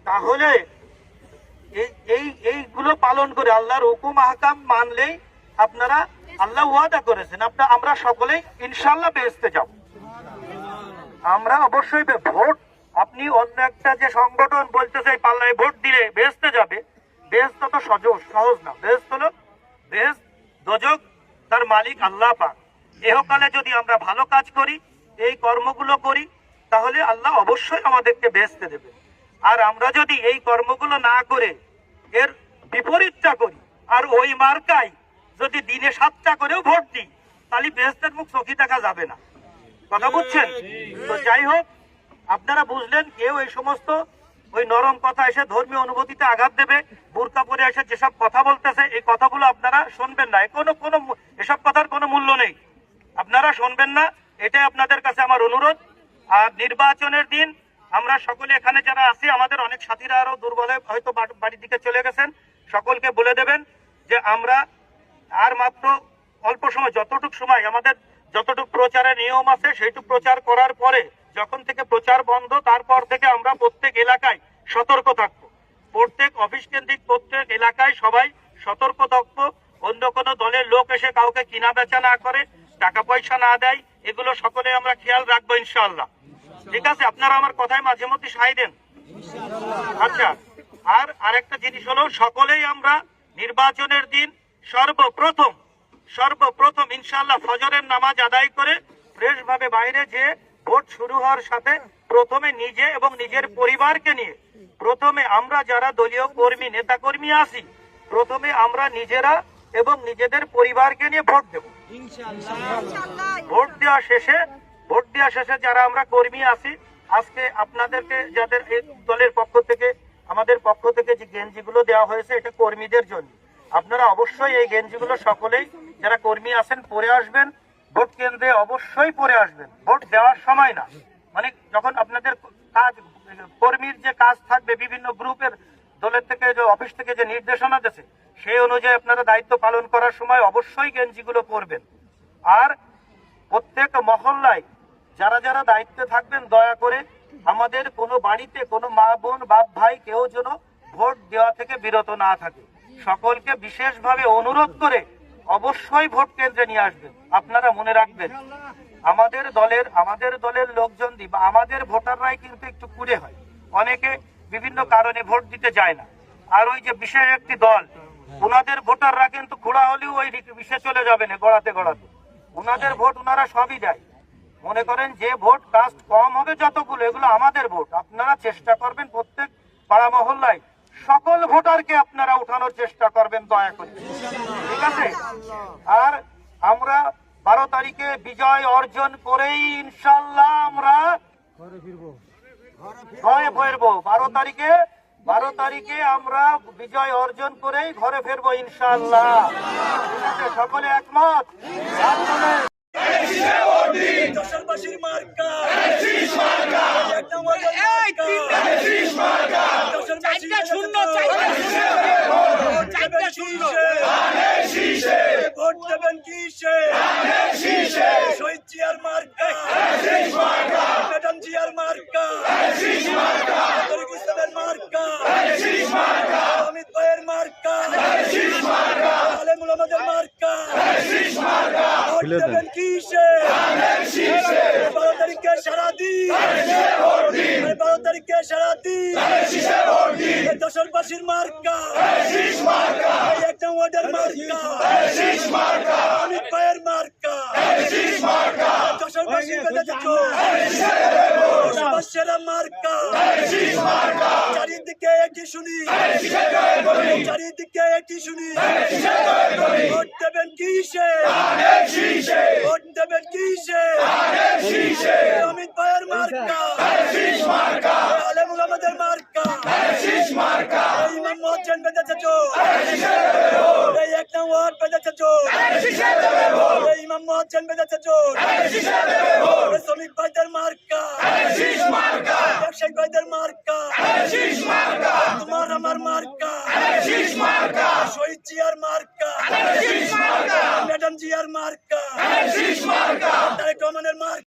তাহলে এইগুলো পালন করে আল্লাহর হুকুম আহকাম মানলেই আপনারা, আল্লাহ ওয়াদা করেছেন আমরা সকলেই ইনশাআল্লাহ বেহেশতে যাব। আমরা অবশ্যই ভোট, আপনি অন্য একটা যে সংগঠন বলতেছে পাল্লায় ভোট দিলে বেহেশতে যাবে, বেহেশত তো সহজ না। বেহেশত হলো, বেহেশত দোজখ তার মালিক আল্লাহ পাক। এহকালে যদি আমরা ভালো কাজ করি, এই কর্মগুলো করি, তাহলে আল্লাহ অবশ্যই আমাদেরকে বেহেশতে দেবে। আর আমরা যদি এই কর্মগুলো না করে এর বিপরীতটা করি, আর ওই মার্কায় যদি দিনে 7টা করেও ভোট দিই, তাহলে বেহেশতের মুখ চোখে দেখা যাবে না। কথা বুঝছেন? তো যাই হোক, আপনারা বুঝলেন, কেউ এই সমস্ত ওই নরম কথা এসে ধর্মীয় অনুভূতিতে আঘাত দেবে, বুরকা পরে এসে যেসব কথা বলতেছে, এই কথাগুলো আপনারা শুনবেন না। এসব কথার কোনো মূল্য নেই, আপনারা শুনবেন না, এটাই আপনাদের কাছে আমার অনুরোধ। আর নির্বাচনের দিন আমরা সকলে এখানে যারা আছি, আমাদের অনেক সাথীরা আরো দুর্বলে হয়তো বাড়ির দিকে চলে গেছেন, সকলকে বলে দেবেন যে আমরা আর মাত্র অল্প সময়, আমাদের যতটুকু প্রচারের নিয়ম আছে সেইটুকু প্রচার করার পরে, যখন থেকে প্রচার বন্ধ, তারপর থেকে আমরা প্রত্যেক এলাকায় সতর্ক থাকবো। প্রত্যেক অফিস কেন্দ্রিক প্রত্যেক এলাকায় সবাই সতর্ক থাকবো। অন্য কোনো দলের লোক এসে কাউকে কিনা বেচা না করে, টাকা পয়সা না দেয়, এগুলো সকলে আমরা খেয়াল রাখবো ইনশাআল্লাহ। ঠিক আছে? আপনারা আমার কথায় মাঝে মধ্যে সায় দেন। আচ্ছা, আর আরেকটা জিনিস হলো, সকলেই আমরা নির্বাচনের দিন সর্বপ্রথম ইনশাআল্লাহ ফজরের নামাজ আদায় করে ফ্রেশ ভাবে বাইরে যে ভোট শুরু হওয়ার সাথে প্রথমে নিজে এবং নিজের পরিবারকে নিয়ে, প্রথমে আমরা যারা দলীয় কর্মী, নেতা কর্মী আছি, প্রথমে আমরা নিজেরা এবং নিজেদের পরিবারকে নিয়ে ভোট দেব। ভোট দেওয়া শেষে যারা আমরা কর্মী আছি, আজকে আপনাদেরকে যাদের এই দলের পক্ষ থেকে, আমাদের পক্ষ থেকে যে গেঞ্জিগুলো দেওয়া হয়েছে, এটা কর্মীদের জন্য। আপনারা অবশ্যই এই গেঞ্জিগুলো সকলেই যারা কর্মী আছেন পরে আসবেন, ভোট কেন্দ্রে অবশ্যই পরে আসবেন। ভোট দেওয়ার সময় না, মানে যখন আপনাদের কাজ, কর্মীর যে কাজ থাকবে, বিভিন্ন গ্রুপের দলের থেকে যে অফিস থেকে যে নির্দেশনা দিয়েছে, সেই অনুযায়ী আপনারা দায়িত্ব পালন করার সময় অবশ্যই গেঞ্জিগুলো পরবেন। আর প্রত্যেক মহল্লায় যারা যারা দায়িত্বে থাকবেন, দয়া করে আমাদের কোনো বাড়িতে কোনো মা বোন বাপ ভাই কেউ যেন ভোট দেওয়া থেকে বিরত না থাকে। সকলকে বিশেষভাবে অনুরোধ করে অবশ্যই ভোট কেন্দ্রে নিয়ে আসবেন। আপনারা মনে রাখবেন, আমাদের দলের লোকজন বা আমাদের ভোটাররাই কিন্তু একটু কুড়ে হয়, অনেকে বিভিন্ন কারণে ভোট দিতে যায় না। আর ওই যে বিশেষ একটি দল, ওনাদের ভোটাররা কিন্তু খোড়া হলেও ওই বিষে চলে যাবে না, গড়াতে ওনাদের ভোট ওনারা সবই দেয়। মনে করেন যে ভোট কাস্ট কম হবে যতগুলো, এগুলো আমাদের ভোট। আপনারা চেষ্টা করবেন প্রত্যেক পাড়া মহল্লায় সকল ভোটারকে আপনারা উঠানোর চেষ্টা করবেন, দয়া করে। ঠিক আছে? আর আমরা 12 তারিখে বিজয় অর্জন করেই ইনশাআল্লাহ আমরা ঘরে ফিরবো। 12 তারিখে আমরা বিজয় অর্জন করেই ঘরে ফিরবো ইনশাআল্লাহ। ঠিক আছে? সকলে একমত? ভোট দেবেন কিসে? শহীদ জিয়ার মার্কা, ম্যাডাম জিয়ার মার্কা, তরিক ইসলামের মার্কা, অমিত ভাইয়ের মার্কা, আলেমুল আমাদের মার্কা। ভোট দেবেন কিসে? 12 তারিখে সারাদিন, 12 তারিখে সারাদিন দশরবাসীর মার্কা, একটা ওয়ার্ডের মার্কা, অমিত ভাইয়ের মার্কা, দশরবাসীর সেরা মার্কা। চারিদিকে একই শুনি, ভোট দেবেন কিসে? ভোট দেবেন কিসে? অমিত ভাইয়ের মার্কা, আলেমুল আমাদের মার্কা, ইমাম মোহাম্মদ বেঁধেছে চোর, এই একটা ওয়ার্ড বেঁধেছে চোর, ইমাম মোহাম্মদ বেঁধেছে চোর, শ্রমিক ভাইদের মার্কা, ব্যবসায়িক ভাইদের মার্কা, তোমার আমার মার্কা, শহীদ জিয়ার মার্কা, ম্যাডাম জিয়ার মার্কা, তারেক রহমানের মার্কা।